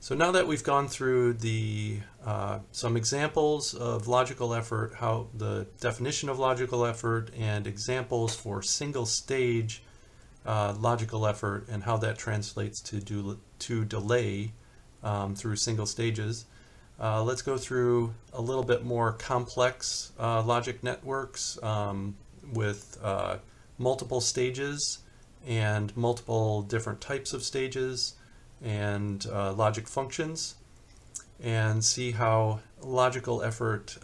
So now that we've gone through the some examples of logical effort, how the definition of logical effort and examples for single stage logical effort and how that translates to delay through single stages, let's go through a little bit more complex logic networks with multiple stages and multiple different types of stages and logic functions, and see how logical effort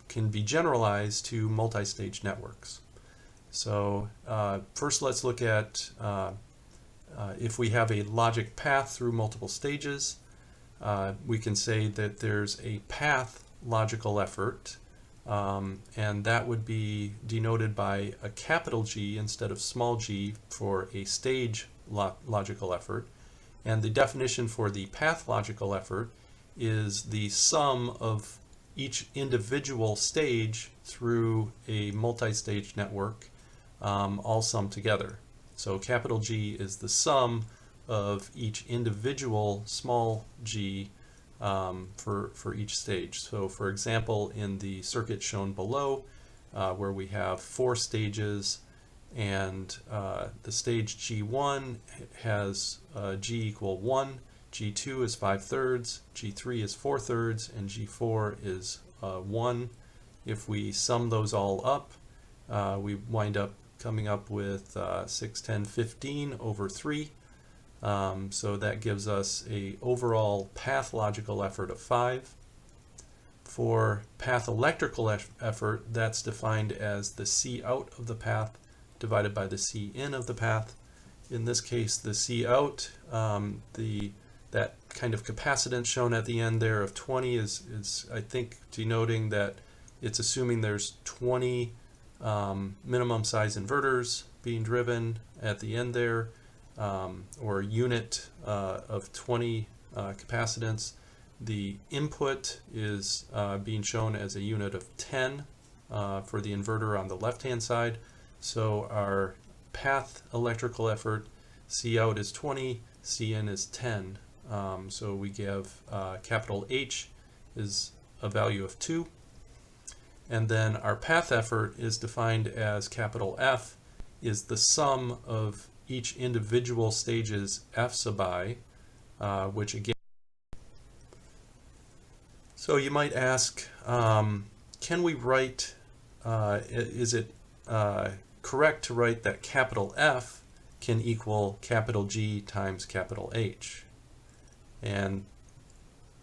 can be generalized to multi-stage networks. So first let's look at if we have a logic path through multiple stages, we can say that there's a path logical effort, and that would be denoted by a capital G instead of small g for a stage logical effort. And the definition for the path logical effort is the sum of each individual stage through a multi-stage network, all summed together. So capital G is the sum of each individual small g for each stage. So for example, in the circuit shown below, where we have 4 stages, and the stage G1 has G equal 1, G2 is 5/3, G3 is 4/3, and G4 is 1. If we sum those all up, we wind up coming up with 6, 10, 15 over 3. So that gives us a overall path logical effort of 5. For path electrical effort, that's defined as the C out of the path divided by the C in of the path. In this case, the C out, that kind of capacitance shown at the end there of 20 is I think denoting that it's assuming there's 20 minimum size inverters being driven at the end there, or a unit of 20 capacitance. The input is being shown as a unit of 10 for the inverter on the left hand side. So our path electrical effort, C out is 20, C in is 10. So we give capital H is a value of 2. And then our path effort is defined as capital F is the sum of each individual stage's F sub I, which again. So you might ask, can we write, is it correct to write that capital F can equal capital G times capital H? And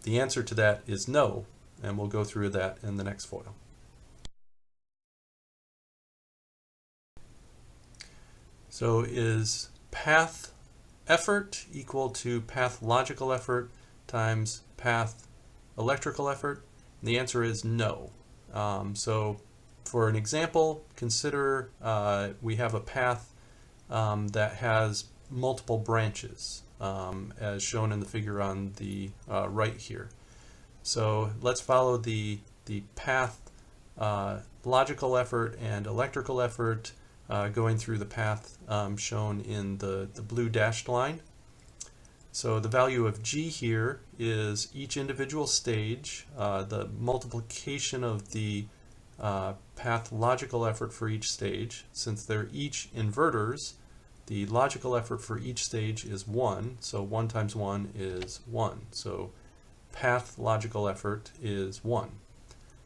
the answer to that is no, and we'll go through that in the next photo. So is path effort equal to path logical effort times path electrical effort? And the answer is no. So for an example, consider we have a path that has multiple branches, as shown in the figure on the right here. So let's follow the path logical effort and electrical effort going through the path shown in the blue dashed line. So the value of G here is each individual stage, the multiplication of the path logical effort for each stage. Since they're each inverters, the logical effort for each stage is 1, so 1 times 1 is 1. So path logical effort is 1.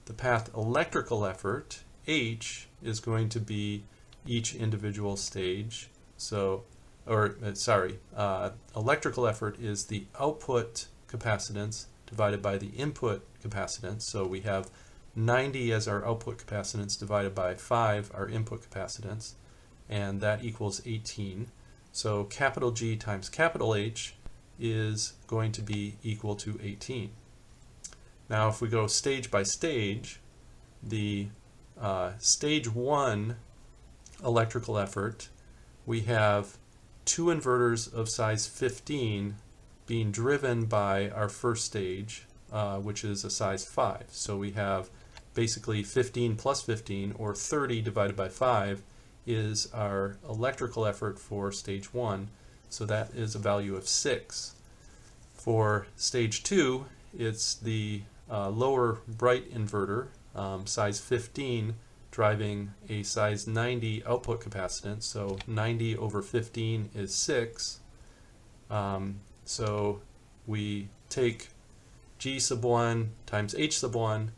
The path electrical effort, H, is going to be each individual stage. So, electrical effort is the output capacitance divided by the input capacitance. So we have 90 as our output capacitance divided by 5 our input capacitance, and that equals 18. So capital G times capital H is going to be equal to 18. Now if we go stage by stage, the stage 1 electrical effort, we have 2 inverters of size 15 being driven by our first stage, which is a size 5. So we have basically 15 plus 15, or 30 divided by 5, is our electrical effort for stage 1. So that is a value of 6. For stage 2, it's the lower bright inverter, size 15, driving a size 90 output capacitance. So 90 over 15 is 6. So we take G sub 1 times H sub 1.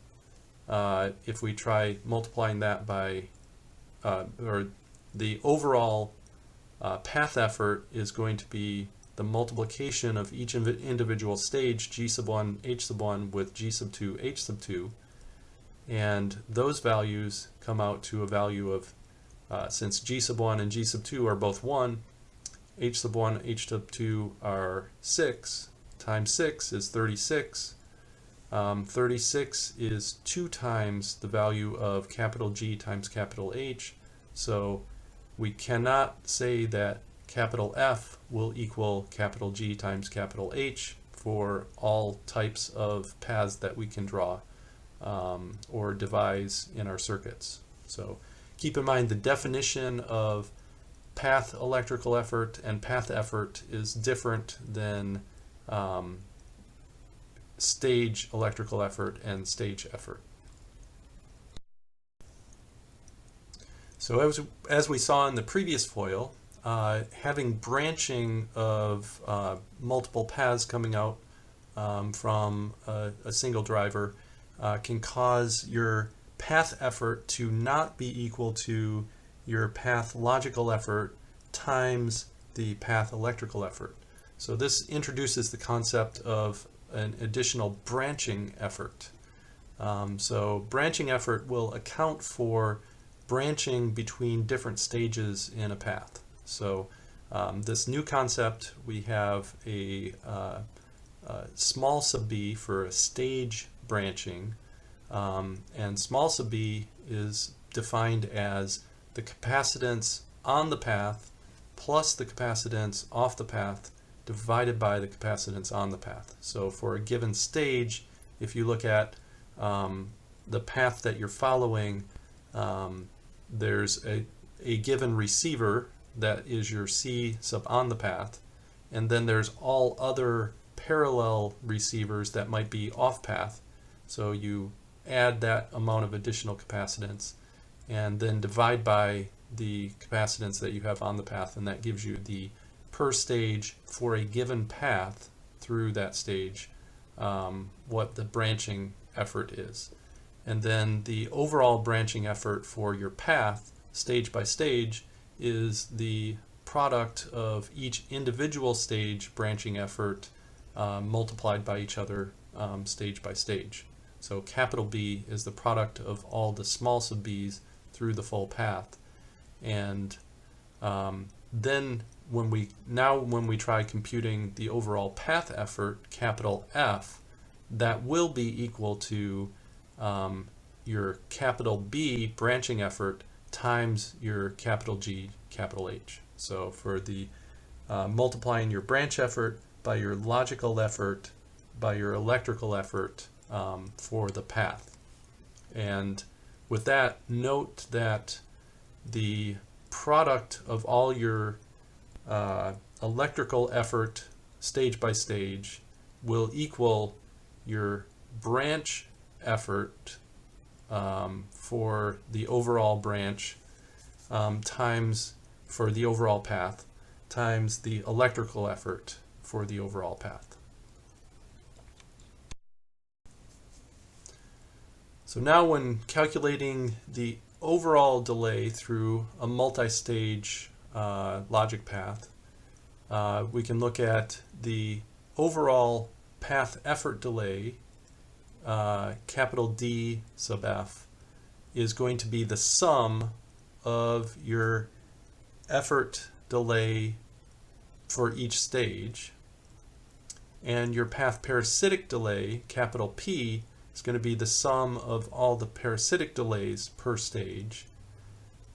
If we try multiplying that by, or the overall path effort is going to be the multiplication of each individual stage, G sub 1, H sub 1, with G sub 2, H sub 2. And those values come out to a value of, since G sub 1 and G sub 2 are both 1, H sub 1, H sub 2 are 6, times 6 is 36. 36 is 2 times the value of capital G times capital H. So we cannot say that capital F will equal capital G times capital H for all types of paths that we can draw or devise in our circuits. So keep in mind the definition of path electrical effort and path effort is different than stage electrical effort and stage effort. So as we saw in the previous foil, having branching of multiple paths coming out from a single driver can cause your path effort to not be equal to your path logical effort times the path electrical effort. So this introduces the concept of an additional branching effort. So branching effort will account for branching between different stages in a path. So this new concept, we have a small sub b for a stage branching, and small sub b is defined as the capacitance on the path plus the capacitance off the path divided by the capacitance on the path. So for a given stage, if you look at the path that you're following, there's a given receiver that is your C sub on the path, and then there's all other parallel receivers that might be off path. So you add that amount of additional capacitance and then divide by the capacitance that you have on the path, and that gives you the per stage for a given path through that stage, what the branching effort is. And then the overall branching effort for your path, stage by stage, is the product of each individual stage branching effort multiplied by each other stage by stage. So capital B is the product of all the small sub b's through the full path. And then when we try computing the overall path effort, capital F, that will be equal to your capital B branching effort times your capital G, capital H. So for the multiplying your branch effort by your logical effort by your electrical effort for the path. And with that, note that the product of all your electrical effort stage by stage will equal your branch effort for the overall branch times for the overall path times the electrical effort for the overall path. So now when calculating the overall delay through a multi-stage logic path, we can look at the overall path effort delay, capital D sub F, is going to be the sum of your effort delay for each stage, and your path parasitic delay, capital P, is going to be the sum of all the parasitic delays per stage.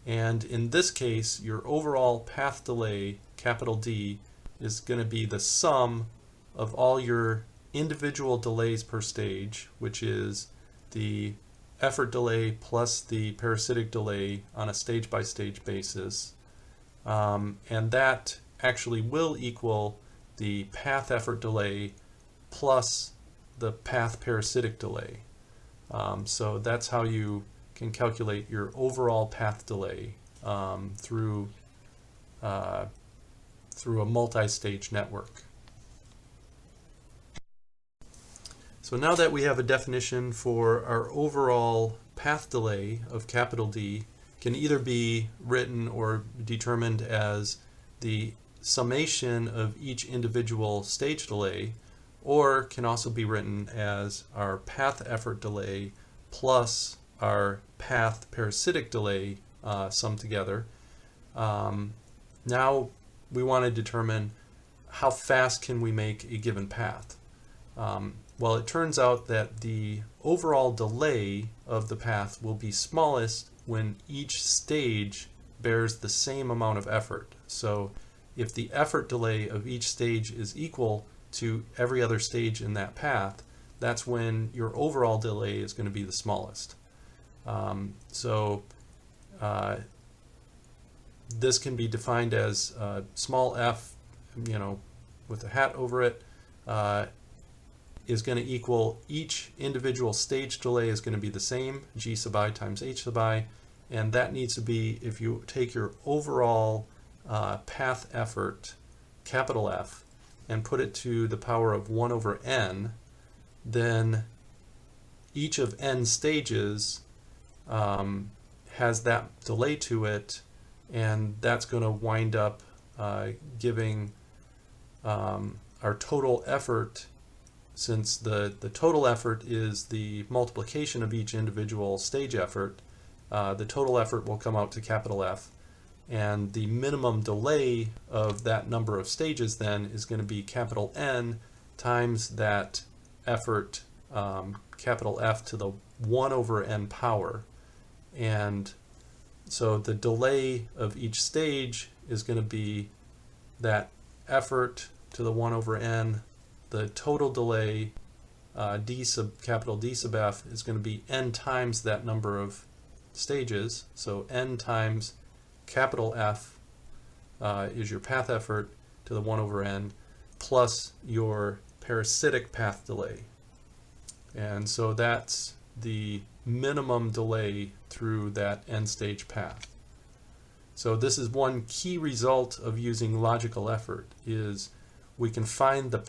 And in this case, your overall path delay, capital D, is going to be the sum of all your individual delays per stage, which is the effort delay plus the parasitic delay on a stage-by-stage basis. And that actually will equal the path effort delay plus the path parasitic delay. So that's how you can calculate your overall path delay through a multi-stage network. So now that we have a definition for our overall path delay of capital D, can either be written or determined as the summation of each individual stage delay, or can also be written as our path effort delay plus our path parasitic delay summed together. Now we want to determine how fast can we make a given path. Well, it turns out that the overall delay of the path will be smallest when each stage bears the same amount of effort. So if the effort delay of each stage is equal to every other stage in that path, that's when your overall delay is going to be the smallest. This can be defined as small f, with a hat over it, is going to equal each individual stage delay is going to be the same, g sub I times h sub I, and that needs to be, if you take your overall path effort, capital F, and put it to the power of 1 over n, then each of n stages has that delay to it, and that's going to wind up giving our total effort. Since the total effort is the multiplication of each individual stage effort, the total effort will come out to capital F, and the minimum delay of that number of stages then is going to be capital N times that effort, capital F to the 1 over n power. And so the delay of each stage is going to be that effort to the 1 over n. The total delay, capital D sub F, is going to be n times that number of stages. So n times capital F is your path effort to the 1 over n plus your parasitic path delay. And so that's the minimum delay through that n stage path. So this is one key result of using logical effort, is we can find the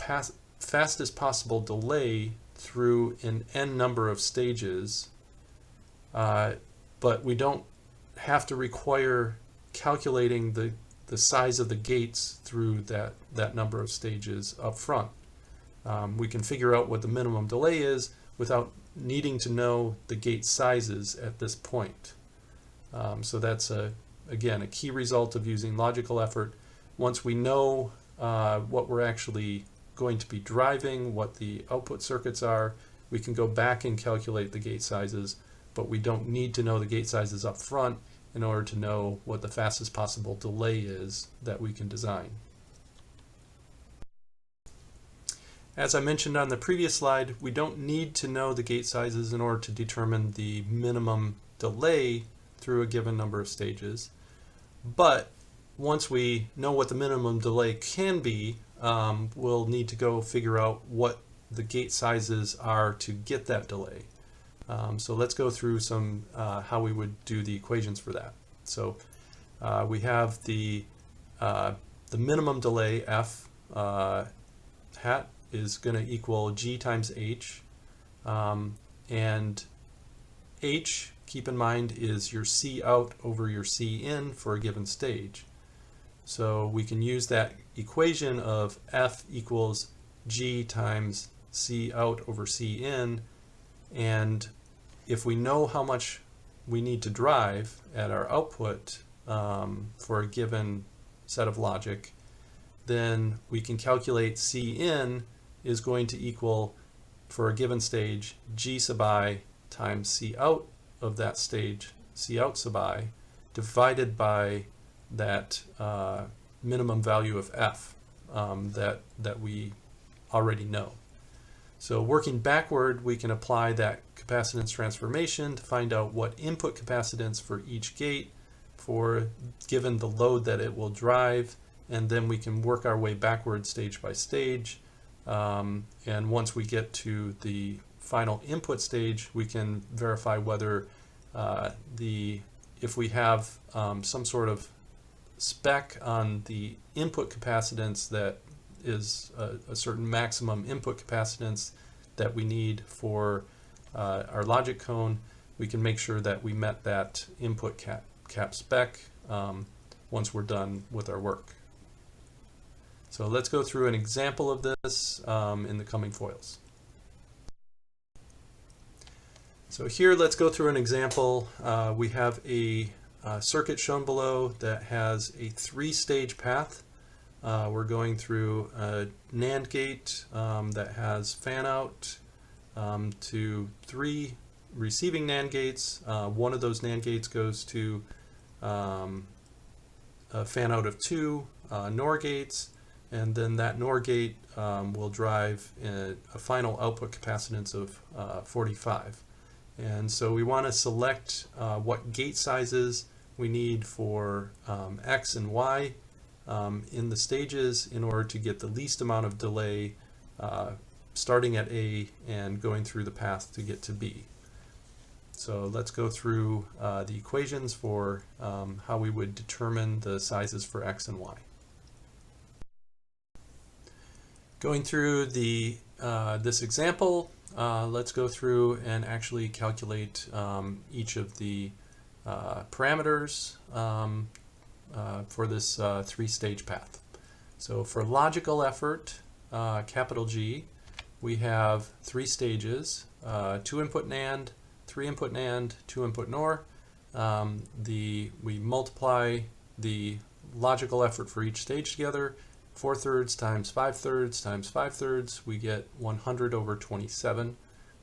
fastest possible delay through an n number of stages, but we don't have to require calculating the size of the gates through that number of stages up front. We can figure out what the minimum delay is without needing to know the gate sizes at this point. So that's, again, a key result of using logical effort. Once we know what we're actually going to be driving, what the output circuits are, we can go back and calculate the gate sizes, but we don't need to know the gate sizes up front in order to know what the fastest possible delay is that we can design. As I mentioned on the previous slide, we don't need to know the gate sizes in order to determine the minimum delay through a given number of stages, but once we know what the minimum delay can be, we'll need to go figure out what the gate sizes are to get that delay. So let's go through some how we would do the equations for that. So we have the minimum delay F hat is going to equal G times H, and H, keep in mind, is your C out over your C in for a given stage. So we can use that equation of F equals G times C out over C in, and if we know how much we need to drive at our output for a given set of logic, then we can calculate C in is going to equal, for a given stage, G sub I times C out of that stage, C out sub I, divided by that minimum value of F that we already know. So working backward, we can apply that capacitance transformation to find out what input capacitance for each gate for given the load that it will drive, and then we can work our way backward stage by stage And once we get to the final input stage, we can verify whether if we have some sort of spec on the input capacitance that is a certain maximum input capacitance that we need for our logic cone, we can make sure that we met that input cap spec once we're done with our work. So let's go through an example of this in the coming foils. So here, let's go through an example. We have a circuit shown below that has a 3-stage path. We're going through a NAND gate that has fan out to 3 receiving NAND gates. One of those NAND gates goes to a fan out of 2 NOR gates, and then that NOR gate will drive a final output capacitance of 45. And so we want to select what gate sizes we need for X and Y in the stages in order to get the least amount of delay starting at A and going through the path to get to B. So let's go through the equations for how we would determine the sizes for X and Y. Going through this example, let's go through and actually calculate each of the parameters for this 3-stage path. So for logical effort, capital G, we have 3 stages, 2-input NAND, 3-input NAND, 2-input NOR. We multiply the logical effort for each stage together. 4/3 times 5/3 times 5/3, we get 100 over 27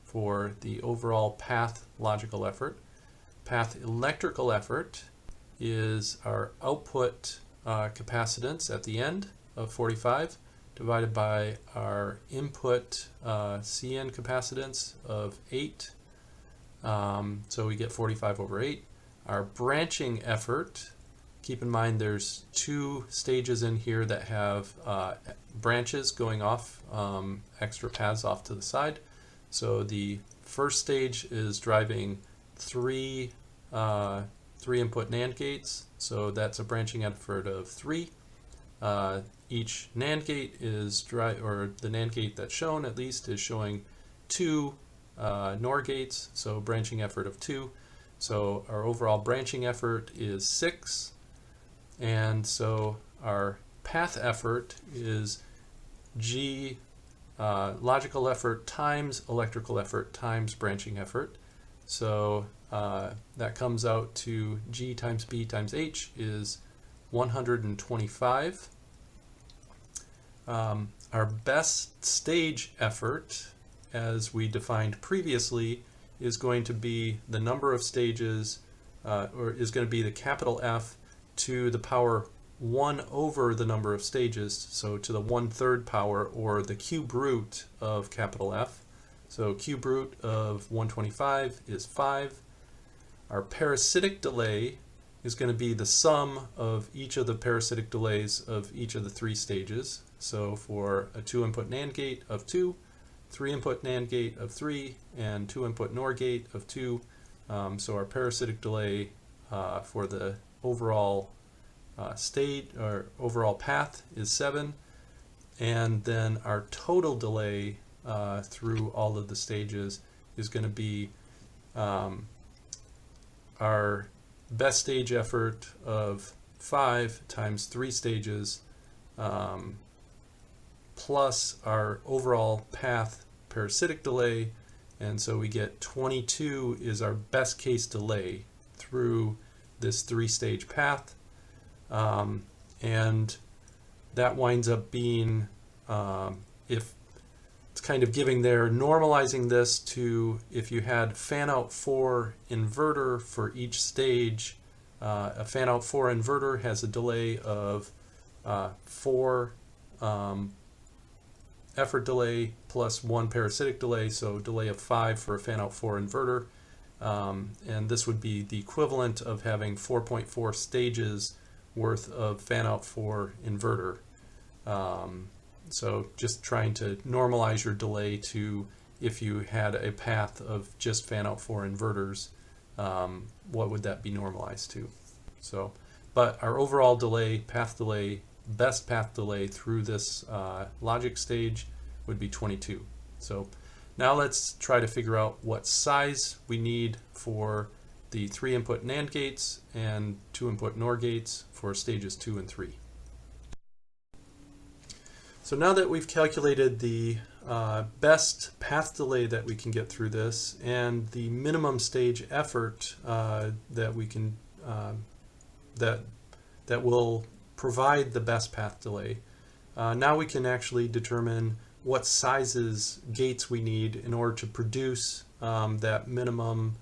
for the overall path logical effort. Path electrical effort is our output capacitance at the end of 45 divided by our input CN capacitance of 8. So we get 45 over 8. Our branching effort, keep in mind there's 2 stages in here that have branches going off, extra paths off to the side. So the first stage is driving 3 input NAND gates, so that's a branching effort of 3. Each NAND gate is the NAND gate that's shown at least is showing 2 NOR gates, so branching effort of 2. So our overall branching effort is 6. And so our path effort is G logical effort times electrical effort times branching effort. So that comes out to G times B times H is 125. Our best stage effort, as we defined previously, is going to be the number of stages, or is going to be the capital F to the power 1 over the number of stages, so to the 1/3 power, or the cube root of capital F. So cube root of 125 is 5. Our parasitic delay is going to be the sum of each of the parasitic delays of each of the 3 stages. So for a 2-input NAND gate of 2, 3-input NAND gate of 3, and 2-input NOR gate of 2. So our parasitic delay for the overall state or overall path is 7. And then our total delay through all of the stages is going to be our best stage effort of 5 times 3 stages plus our overall path parasitic delay, and so we get 22 is our best case delay through this 3-stage path, and that winds up being, if it's kind of giving there, normalizing this to if you had fan out 4 inverter for each stage. A fan out 4 inverter has a delay of 4 effort delay plus 1 parasitic delay, so delay of 5 for a fan out 4 inverter, and this would be the equivalent of having 4.4 stages worth of fan out 4 inverter. So just trying to normalize your delay to if you had a path of just fan out 4 inverters, what would that be normalized to? So, but our overall delay, path delay, best path delay through this logic stage would be 22. So now let's try to figure out what size we need for the 3 input NAND gates and 2 input NOR gates for stages 2 and 3. So now that we've calculated the best path delay that we can get through this and the minimum stage effort that we can that will provide the best path delay, now we can actually determine what sizes gates we need in order to produce that minimum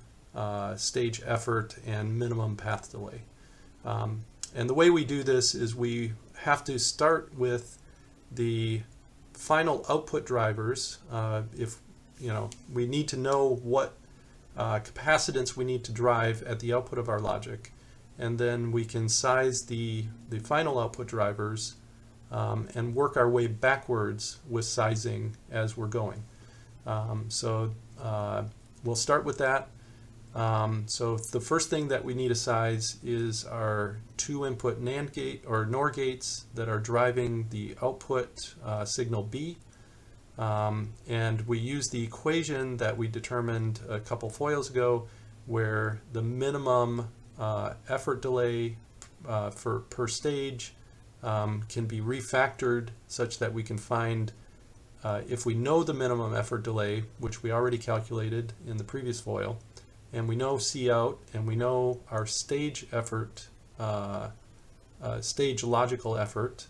stage effort and minimum path delay. And the way we do this is we have to start with the final output drivers. If we need to know what capacitance we need to drive at the output of our logic, and then we can size the final output drivers and work our way backwards with sizing as we're going. So we'll start with that. So the first thing that we need to size is our 2 input NAND gate or NOR gates that are driving the output signal B. And we use the equation that we determined a couple foils ago, where the minimum effort delay per stage can be refactored such that we can find, if we know the minimum effort delay, which we already calculated in the previous foil, and we know C out, and we know our stage effort, stage logical effort,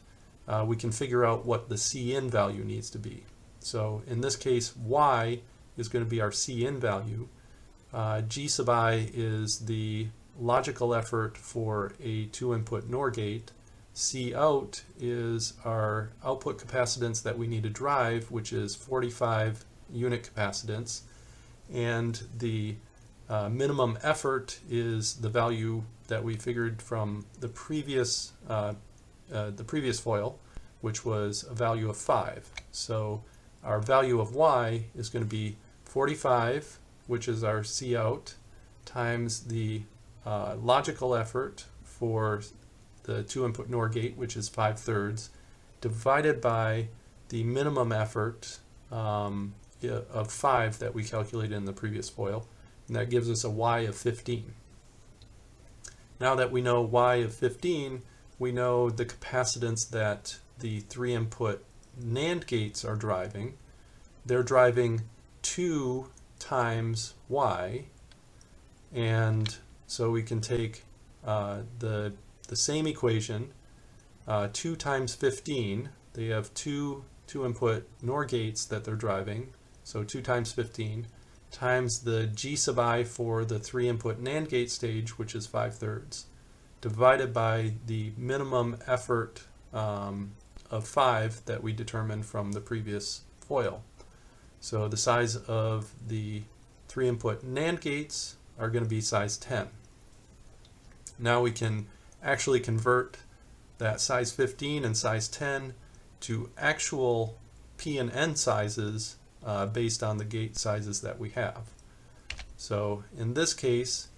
we can figure out what the C in value needs to be. So in this case, Y is going to be our C in value. G sub I is the logical effort for a 2 input NOR gate. C out is our output capacitance that we need to drive, which is 45 unit capacitance. And the minimum effort is the value that we figured from the previous foil, which was a value of 5. So our value of Y is going to be 45, which is our C out, times the logical effort for the 2 input NOR gate, which is 5/3, divided by the minimum effort of 5 that we calculated in the previous foil. And that gives us a Y of 15. Now that we know Y of 15, we know the capacitance that the 3 input NAND gates are driving. They're driving 2 times Y, and so we can take the same equation, 2 times 15. They have two input NOR gates that they're driving, so 2 times 15, times the G sub I for the 3 input NAND gate stage, which is 5/3, divided by the minimum effort of 5 that we determined from the previous foil. So the size of the 3 input NAND gates are going to be size 10. Now we can actually convert that size 15 and size 10 to actual P and N sizes based on the gate sizes that we have. So in this case,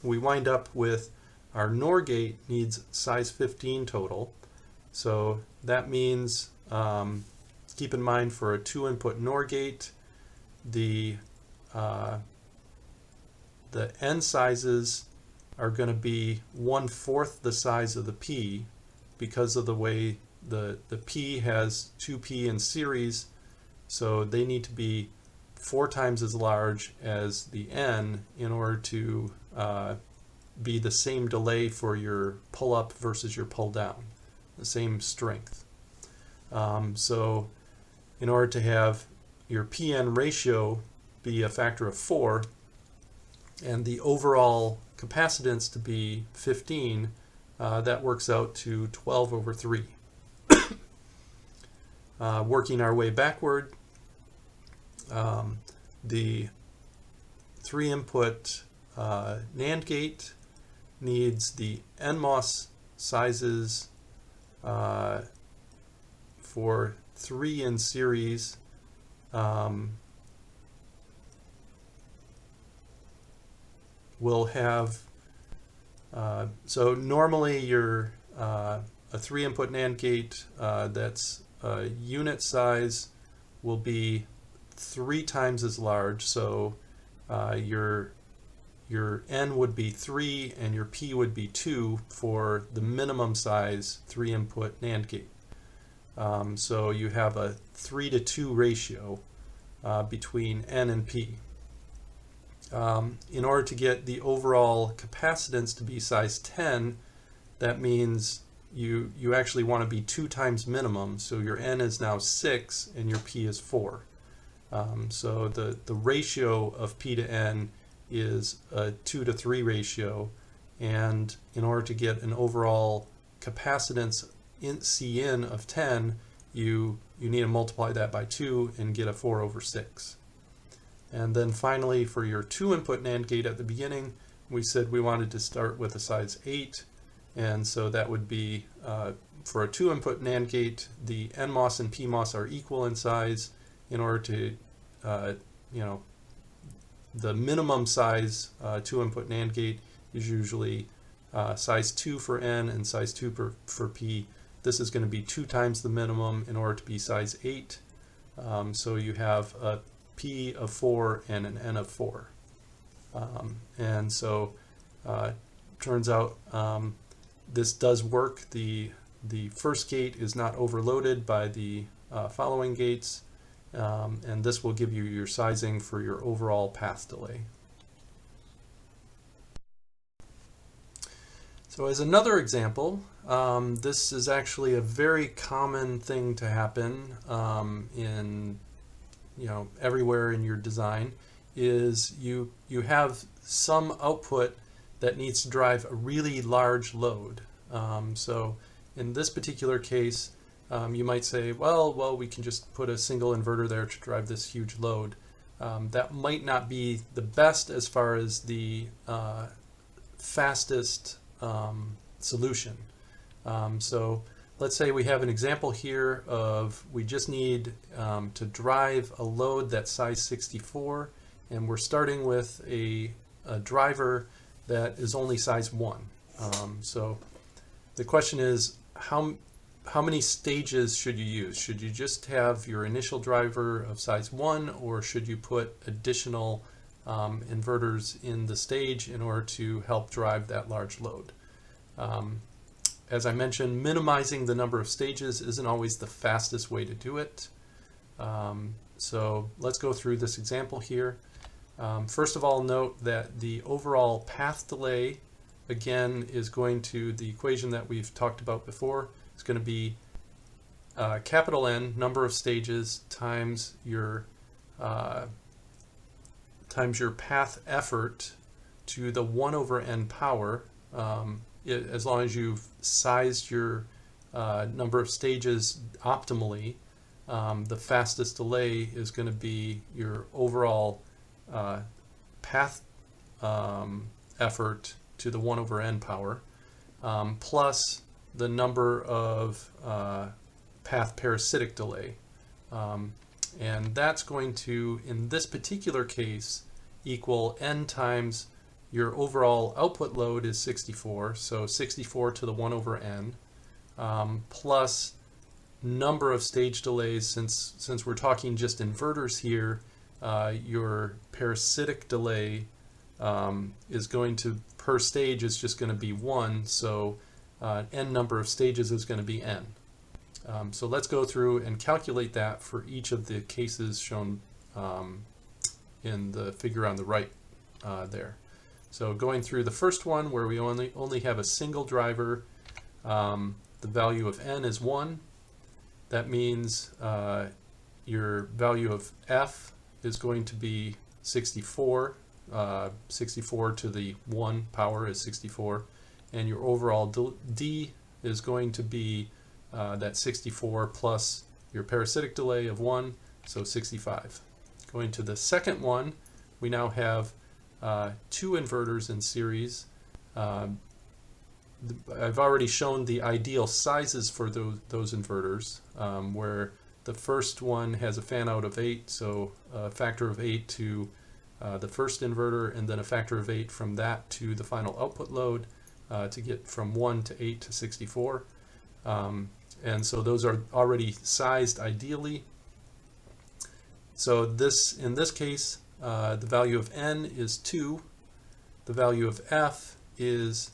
we wind up with our NOR gate needs size 15 total. So that means, keep in mind, for a 2 input NOR gate, the N sizes are going to be 1/4 the size of the P, because of the way the P has 2P in series, so they need to be 4 times as large as the N in order to be the same delay for your pull up versus your pull down, the same strength. So in order to have your PN ratio be a factor of 4 and the overall capacitance to be 15, that works out to 12/3. Working our way backward, the 3 input NAND gate needs the NMOS sizes for 3 in series, will have, so normally your a 3-input NAND gate that's unit size will be 3 times as large, so your N would be 3 and your P would be 2 for the minimum size 3-input NAND gate. So you have a 3:2 ratio between N and P. In order to get the overall capacitance to be size 10, that means you actually want to be 2 times minimum, so your N is now 6 and your P is 4. So the ratio of P to N is a 2:3 ratio, and in order to get an overall capacitance in Cin of 10, you need to multiply that by 2 and get a 4/6. And then finally, for your 2-input NAND gate at the beginning, we said we wanted to start with a size 8, and so that would be, for a 2-input NAND gate, the NMOS and PMOS are equal in size. In order to, the minimum size 2-input NAND gate is usually size 2 for N and size 2 for P. This is going to be 2 times the minimum in order to be size 8. So you have a P of 4 and an N of 4. And so turns out this does work. The first gate is not overloaded by the following gates, and this will give you your sizing for your overall path delay. So as another example, this is actually a very common thing to happen in everywhere in your design, is you have some output that needs to drive a really large load. So in this particular case, you might say, well, we can just put a single inverter there to drive this huge load. That might not be the best as far as the fastest solution. So let's say we have an example here of we just need to drive a load that's size 64, and we're starting with a driver that is only size 1. So the question is, how many stages should you use? Should you just have your initial driver of size 1, or should you put additional inverters in the stage in order to help drive that large load? As I mentioned, minimizing the number of stages isn't always the fastest way to do it. So let's go through this example here. First of all, note that the overall path delay, again, is going to the equation that we've talked about before. It's going to be capital N, number of stages, times your path effort to the 1/n power. As long as you've sized your number of stages optimally, the fastest delay is going to be your overall path effort to the 1/n power, plus the number of path parasitic delay. And that's going to, in this particular case, equal N times your overall output load is 64, so 64 to the 1/n, plus number of stage delays. Since we're talking just inverters here, your parasitic delay is going to, per stage, is just going to be 1, so N number of stages is going to be N. So let's go through and calculate that for each of the cases shown in the figure on the right there. So going through the first one, where we only have a single driver, the value of N is 1. That means your value of F is going to be 64. 64 to the 1 power is 64. And your overall D is going to be that 64 plus your parasitic delay of 1, so 65. Going to the second one, we now have 2 inverters in series. I've already shown the ideal sizes for those inverters, where the first one has a fan out of 8, so a factor of 8 to the first inverter, and then a factor of 8 from that to the final output load to get from 1 to 8 to 64. And so those are already sized ideally. So in this case, the value of n is 2. The value of f is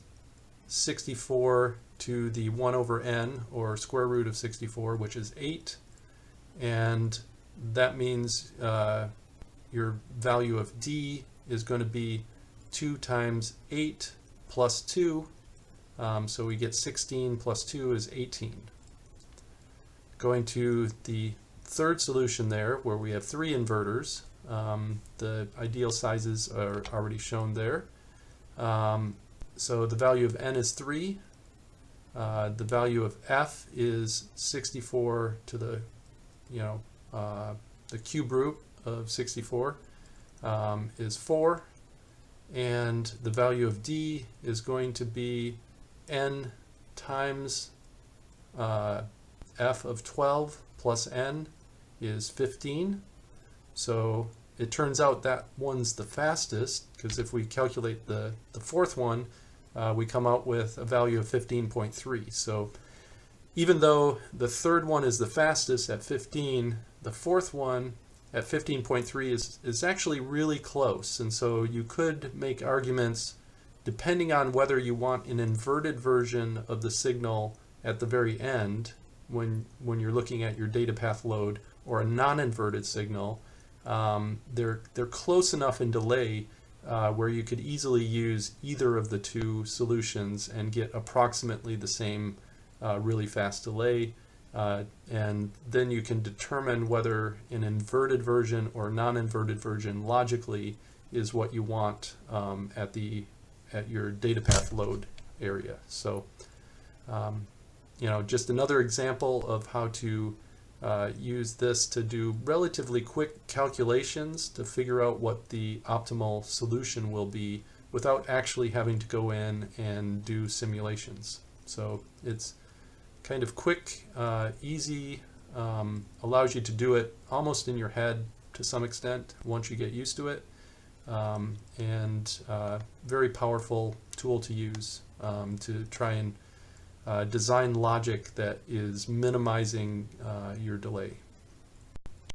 64 to the 1 over n, or square root of 64, which is 8. And that means your value of d is going to be 2 times 8 plus 2. So we get 16 plus 2 is 18. Going to the third solution there, where we have 3 inverters, the ideal sizes are already shown there. So the value of n is 3. The value of f is 64 to the the cube root of 64 is 4, and the value of d is going to be n times f of 12 plus n is 15. So it turns out that one's the fastest, because if we calculate the fourth one, we come out with a value of 15.3. So even though the third one is the fastest at 15, the fourth one at 15.3 is actually really close. And so you could make arguments depending on whether you want an inverted version of the signal at the very end when you're looking at your data path load, or a non-inverted signal. They're close enough in delay where you could easily use either of the two solutions and get approximately the same really fast delay, and then you can determine whether an inverted version or non-inverted version logically is what you want at your data path load area. So just another example of how to use this to do relatively quick calculations to figure out what the optimal solution will be without actually having to go in and do simulations. So it's kind of quick, easy, allows you to do it almost in your head to some extent once you get used to it, and very powerful tool to use to try and design logic that is minimizing your delay.